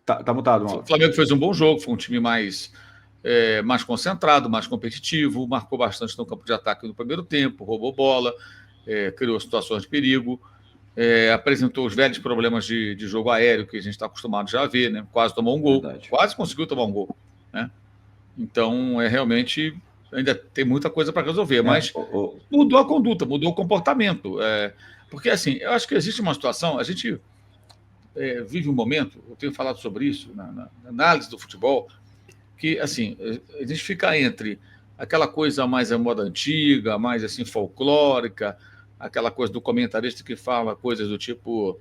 Tá mutado, O Mauro. Flamengo fez um bom jogo, foi um time mais concentrado, mais competitivo, marcou bastante no campo de ataque no primeiro tempo, roubou bola, criou situações de perigo, apresentou os velhos problemas de jogo aéreo que a gente está acostumado já a ver, né? Quase tomou um gol, Verdade. quase conseguiu tomar um gol, né? Então, realmente, ainda tem muita coisa para resolver, mas mudou a conduta, mudou o comportamento. Porque, assim, eu acho que existe uma situação, a gente vive um momento, eu tenho falado sobre isso na análise do futebol, que, assim, a gente fica entre aquela coisa mais a moda antiga, mais, assim, folclórica, aquela coisa do comentarista que fala coisas do tipo: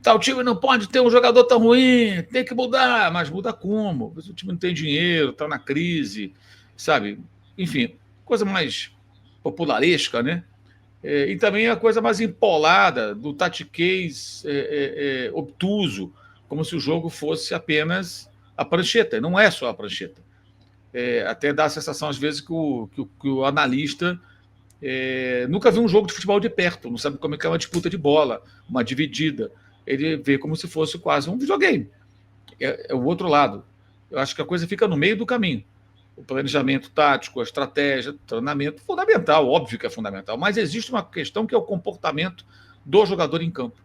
tal time não pode ter um jogador tão ruim, tem que mudar, mas muda como? O time não tem dinheiro, está na crise, sabe? Enfim, coisa mais popularesca, né? E também a coisa mais empolada, do tatiquês obtuso, como se o jogo fosse apenas a prancheta, e não é só a prancheta. Até dá a sensação, às vezes, que o analista nunca viu um jogo de futebol de perto, não sabe como é que é uma disputa de bola, uma dividida. Ele vê como se fosse quase um videogame. É o outro lado. Eu acho que a coisa fica no meio do caminho. O planejamento tático, a estratégia, o treinamento, fundamental, óbvio que é fundamental, mas existe uma questão que é o comportamento do jogador em campo.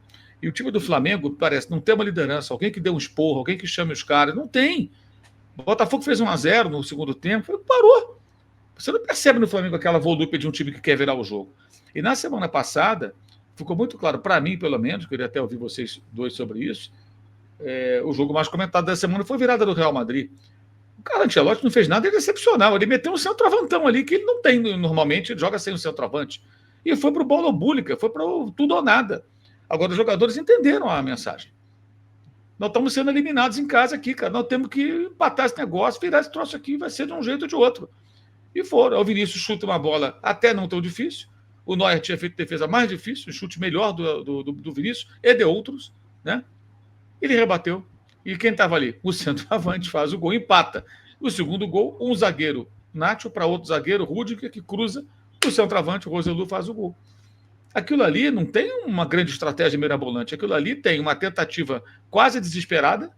E o time do Flamengo, parece, não tem uma liderança, alguém que dê um esporro, alguém que chame os caras, não tem. O Botafogo fez 1-0 no segundo tempo, parou. Você não percebe no Flamengo aquela volúpia de um time que quer virar o jogo. E na semana passada, ficou muito claro, para mim, pelo menos, queria até ouvir vocês dois sobre isso, o jogo mais comentado da semana foi a virada do Real Madrid. O cara Ancelotti não fez nada de excepcional. Ele meteu um centroavantão ali que ele não tem normalmente, ele joga sem o centroavante. E foi para o bola búlica, foi para o tudo ou nada. Agora, os jogadores entenderam a mensagem. Nós estamos sendo eliminados em casa aqui, cara. Nós temos que empatar esse negócio, virar esse troço aqui, vai ser de um jeito ou de outro. E foram. O Vinícius chuta uma bola até não tão difícil. O Neuer tinha feito defesa mais difícil, o chute melhor do Vinícius e de outros, né? Ele rebateu. E quem estava ali? O centroavante faz o gol, empata. O segundo gol, um zagueiro Nacho para outro zagueiro, Rudiger, que cruza. O centroavante, o Roselu, faz o gol. Aquilo ali não tem uma grande estratégia mirabolante. Aquilo ali tem uma tentativa quase desesperada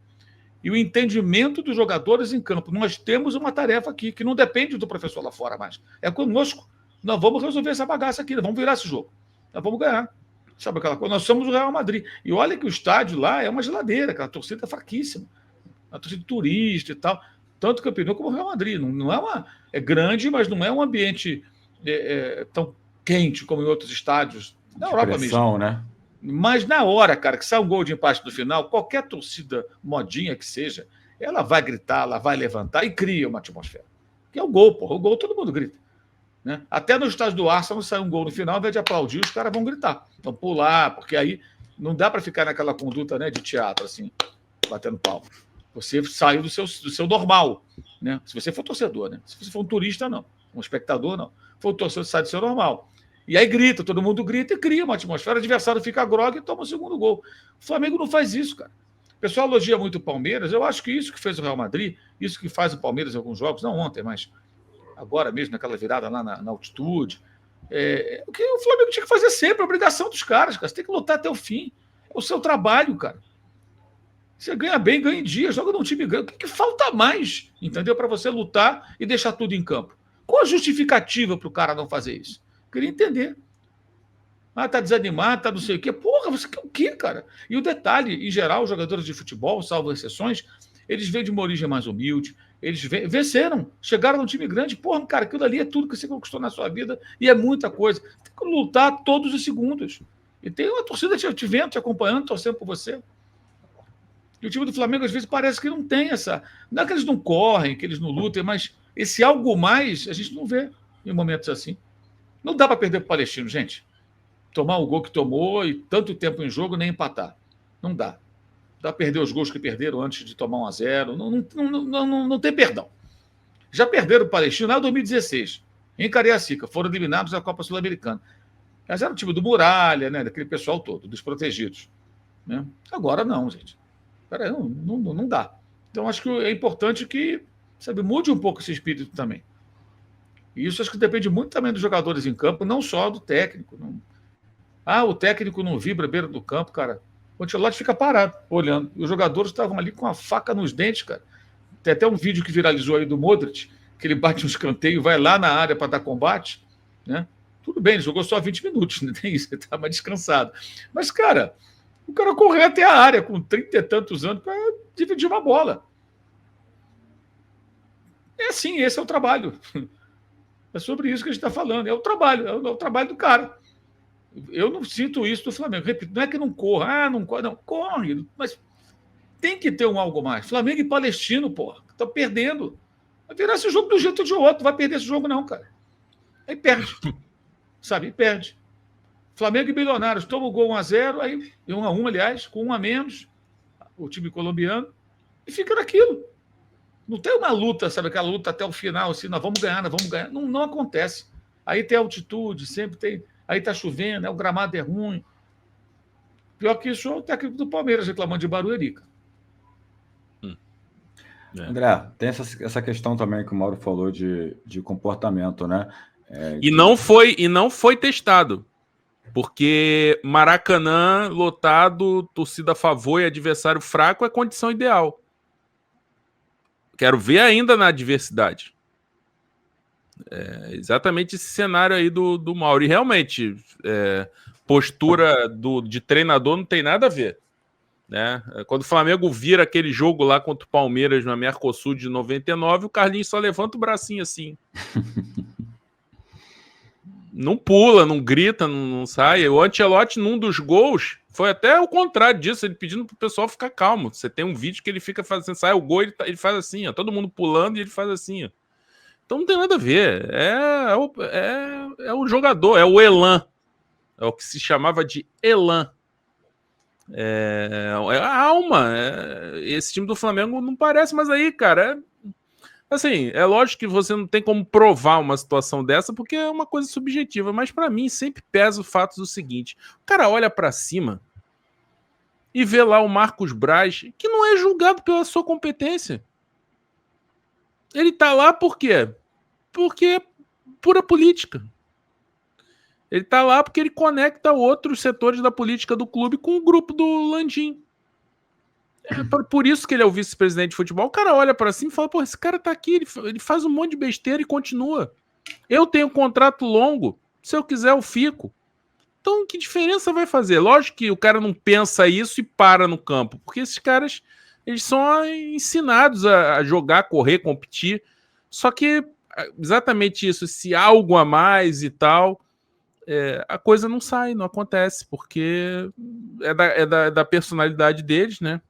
e o entendimento dos jogadores em campo. Nós temos uma tarefa aqui que não depende do professor lá fora mais. É conosco. Nós vamos resolver essa bagaça aqui. Nós vamos virar esse jogo. Nós vamos ganhar. Sabe aquela coisa? Nós somos o Real Madrid. E olha que o estádio lá é uma geladeira, aquela torcida é fraquíssima. Uma torcida turista e tal. Tanto campeão como o Real Madrid. Não é uma. É grande, mas não é um ambiente tão quente como em outros estádios. Na Europa pressão, mesmo. Né? Mas na hora, cara, que sai um gol de empate no final, qualquer torcida modinha que seja, ela vai gritar, ela vai levantar e cria uma atmosfera. Que é o gol, porra. O gol todo mundo grita. Né? Até no estádio do Arsenal, sai um gol no final, ao invés de aplaudir, os caras vão gritar. Vão pular, porque aí não dá para ficar naquela conduta, né, de teatro, assim, batendo palma. Você saiu do seu normal. Né? Se você for torcedor, né? Se você for um turista, não. Um espectador, não. Se for um torcedor, sai do seu normal. E aí grita, todo mundo grita e cria uma atmosfera. O adversário fica grogue e toma o segundo gol. O Flamengo não faz isso, cara. O pessoal elogia muito o Palmeiras. Eu acho que isso que fez o Real Madrid, isso que faz o Palmeiras em alguns jogos, não ontem, mas agora mesmo, naquela virada lá na altitude, o que o Flamengo tinha que fazer sempre, a obrigação dos caras, cara. Você tem que lutar até o fim. É o seu trabalho, cara. Você ganha bem, ganha em dia, joga num time ganha. O que falta mais, entendeu? Para você lutar e deixar tudo em campo. Qual a justificativa para o cara não fazer isso? Queria entender. Tá desanimado, tá não sei o quê. Porra, você quer o quê, cara? E o detalhe, em geral, os jogadores de futebol, salvo exceções, eles vêm de uma origem mais humilde, eles venceram, chegaram num time grande. Porra, cara, aquilo ali é tudo que você conquistou na sua vida e é muita coisa. Tem que lutar todos os segundos. E tem uma torcida te vendo, te acompanhando, torcendo por você. E o time do Flamengo, às vezes, parece que não tem essa... Não é que eles não correm, que eles não lutem, mas esse algo mais a gente não vê em momentos assim. Não dá para perder para o Palestino, gente. Tomar o gol que tomou e tanto tempo em jogo, nem empatar. Não dá. Dá para perder os gols que perderam antes de tomar 1-0. Não tem perdão. Já perderam o Palestino lá em 2016, em Cariacica. Foram eliminados da Copa Sul-Americana. Mas era o time do Muralha, né, daquele pessoal todo, dos protegidos. Né? Agora não, gente. Peraí, não dá. Então, acho que é importante que, sabe, mude um pouco esse espírito também. E isso acho que depende muito também dos jogadores em campo, não só do técnico. Não... o técnico não vibra à beira do campo, cara. O Ancelotti fica parado, olhando. E os jogadores estavam ali com a faca nos dentes, cara. Tem até um vídeo que viralizou aí do Modric, que ele bate um escanteio, vai lá na área para dar combate, né? Tudo bem, ele jogou só 20 minutos, não tem isso, ele estava mais descansado. Mas, cara, o cara correu até a área com 30 e tantos anos para dividir uma bola. É assim, esse é o trabalho. É sobre isso que a gente está falando. É o trabalho do cara. Eu não sinto isso do Flamengo. Repito, não é que não corra, não corre, não, corre, mas tem que ter um algo mais. Flamengo e Palestino, porra, tá perdendo. Vai virar esse jogo do jeito ou de outro, vai perder esse jogo, não, cara. Aí perde. Sabe? E perde. Flamengo e Milionários, toma o gol 1-0, aí 1-1, aliás, com 1 a menos, o time colombiano, e fica naquilo. Não tem uma luta, sabe, aquela luta até o final, assim, nós vamos ganhar, nós vamos ganhar. Não, não acontece. Aí tem altitude, sempre tem. Aí tá chovendo, o gramado é ruim. Pior que isso é o técnico do Palmeiras reclamando de Barueri. André, tem essa questão também que o Mauro falou de comportamento, né? E não foi testado. Porque Maracanã lotado, torcida a favor e adversário fraco é condição ideal. Quero ver ainda na adversidade. É exatamente esse cenário aí do Mauro. E realmente, postura de treinador não tem nada a ver. Né? Quando o Flamengo vira aquele jogo lá contra o Palmeiras na Mercosul de 99, o Carlinhos só levanta o bracinho assim. Não pula, não grita, não sai. O Ancelotti, num dos gols, foi até o contrário disso, ele pedindo pro pessoal ficar calmo. Você tem um vídeo que ele fica fazendo, sai o gol, ele faz assim, ó, todo mundo pulando e ele faz assim, ó. Então não tem nada a ver. É o jogador, é o elan. É o que se chamava de elan. É a alma. Esse time do Flamengo não parece, mas aí, cara, assim, é lógico que você não tem como provar uma situação dessa, porque é uma coisa subjetiva, mas para mim sempre pesa o fato do seguinte: o cara olha para cima e vê lá o Marcos Braz, que não é julgado pela sua competência. Ele tá lá por quê? Porque é pura política. Ele tá lá porque ele conecta outros setores da política do clube com o grupo do Landim. Por isso que ele é o vice-presidente de futebol. O cara olha para cima e fala, pô, esse cara tá aqui, ele faz um monte de besteira e continua. Eu tenho um contrato longo, se eu quiser eu fico. Então, que diferença vai fazer? Lógico que o cara não pensa isso e para no campo, porque esses caras, eles são ensinados a jogar, correr, competir. Só que, exatamente isso, se há algo a mais e tal, a coisa não sai, não acontece, porque é da personalidade deles, né?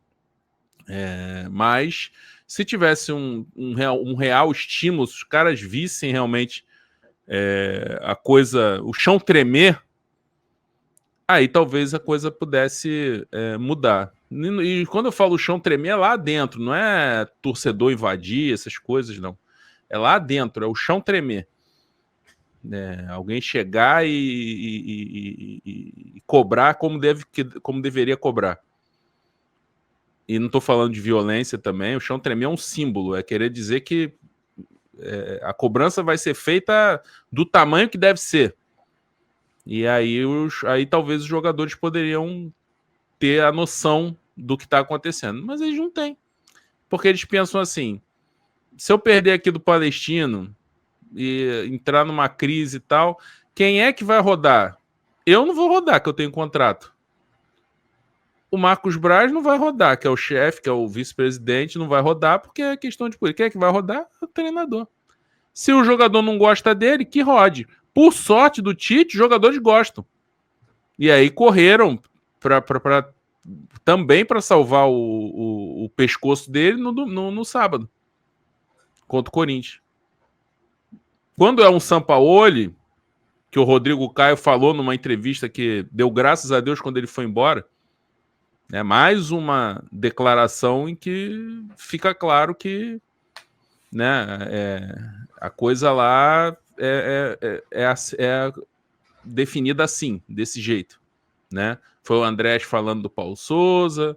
Mas se tivesse um real estímulo, se os caras vissem realmente a coisa, o chão tremer, aí talvez a coisa pudesse mudar. E quando eu falo chão tremer, é lá dentro, não é torcedor invadir, essas coisas, não. É lá dentro, é o chão tremer. Alguém chegar e cobrar como deveria cobrar. E não estou falando de violência também, o chão tremer é um símbolo, é querer dizer que a cobrança vai ser feita do tamanho que deve ser. E aí talvez os jogadores poderiam ter a noção do que está acontecendo, mas eles não têm. Porque eles pensam assim, se eu perder aqui do Palestino e entrar numa crise e tal, quem é que vai rodar? Eu não vou rodar, que eu tenho contrato. O Marcos Braz não vai rodar, que é o chefe, que é o vice-presidente, não vai rodar porque é questão de política. Quem é que vai rodar? É o treinador. Se o jogador não gosta dele, que rode. Por sorte do Tite, os jogadores gostam. E aí correram também para salvar o pescoço dele no sábado, contra o Corinthians. Quando é um Sampaoli, que o Rodrigo Caio falou numa entrevista que deu graças a Deus quando ele foi embora, mais uma declaração em que fica claro que a coisa lá é definida assim, desse jeito. Né? Foi o Andrés falando do Paulo Souza,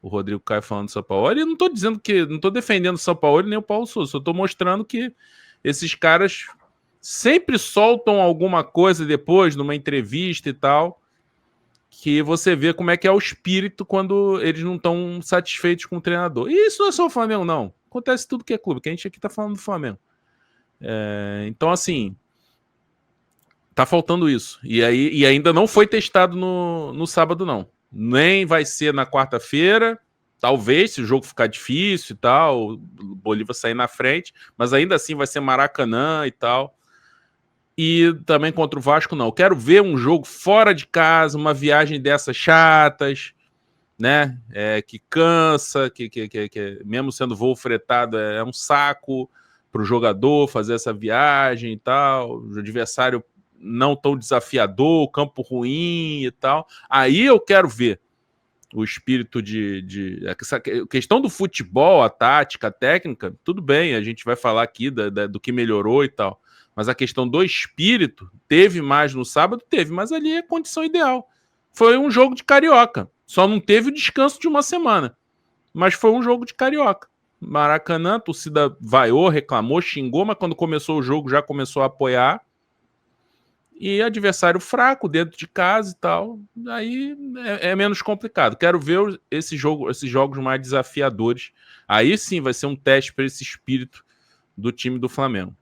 o Rodrigo Caio falando do São Paulo. E não estou defendendo o São Paulo nem o Paulo Souza, só estou mostrando que esses caras sempre soltam alguma coisa depois, numa entrevista e tal, que você vê como é que é o espírito quando eles não estão satisfeitos com o treinador. E isso não é só o Flamengo, não. Acontece tudo que é clube, que a gente aqui tá falando do Flamengo. Então, assim, tá faltando isso. E ainda não foi testado no sábado, não. Nem vai ser na quarta-feira. Talvez, se o jogo ficar difícil e tal, o Bolívar sair na frente, mas ainda assim vai ser Maracanã e tal. E também contra o Vasco, não. Eu quero ver um jogo fora de casa, uma viagem dessas chatas, né? Que cansa, que mesmo sendo voo fretado, é um saco para o jogador fazer essa viagem e tal. O adversário não tão desafiador, campo ruim e tal. Aí eu quero ver o espírito essa questão do futebol, a tática, a técnica, tudo bem, a gente vai falar aqui do que melhorou e tal, mas a questão do espírito, teve mais no sábado? Teve, mas ali é a condição ideal. Foi um jogo de carioca, só não teve o descanso de uma semana, mas foi um jogo de carioca. Maracanã, a torcida vaiou, reclamou, xingou, mas quando começou o jogo já começou a apoiar. E adversário fraco dentro de casa e tal, aí é menos complicado. Quero ver esses jogos mais desafiadores. Aí sim vai ser um teste para esse espírito do time do Flamengo.